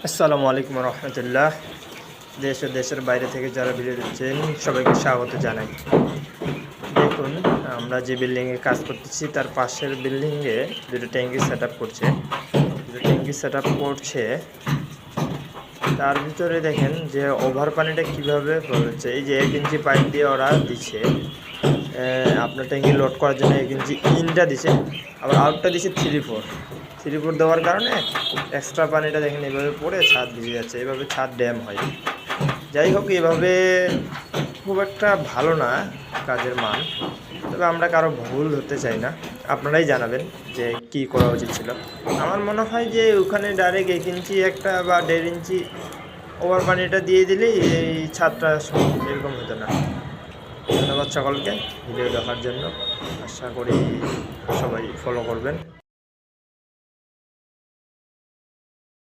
আসসালামু আলাইকুম রহমতুল্লাহ। দেশ ও দেশের বাইরে থেকে যারা ভিডিও দিচ্ছেন সবাইকে স্বাগত জানাই। দেখুন, আমরা যে বিল্ডিংয়ে কাজ করতেছি তার পাশের বিল্ডিংয়ে দুটো ট্যাঙ্কি সেট আপ করছে। তার ভিতরে দেখেন যে ওভার পানিটা কীভাবে হচ্ছে। এই যে 1 ইঞ্চি পাইপ দিয়ে ওরা দিচ্ছে, আপনার ট্যাঙ্কি লোড করার জন্য 1 ইঞ্চি ইনটা দিছে, আবার আউটটা দিছে 3-4 দেওয়ার কারণে এক্সট্রা পানিটা দেখেন এভাবে পড়ে ছাদ ভিজে যাচ্ছে। এভাবে ছাদ ড্যাম হয়। যাই হোক, এভাবে খুব একটা ভালো না কাজের মান। তবে আমরা কারো ভুল ধরতে চাই না, আপনারাই জানাবেন যে কি করা উচিত ছিল। আমার মনে হয় যে ওখানে ডাইরেক্ট 1 ইঞ্চি একটা বা 1.5 ইঞ্চি ওভার পানিটা দিয়ে দিলেই এই ছাদটা এরকম হতো না। ধন্যবাদ সকলকে ভিডিও দেখার জন্য। আশা করি সবাই ফলো করবেন।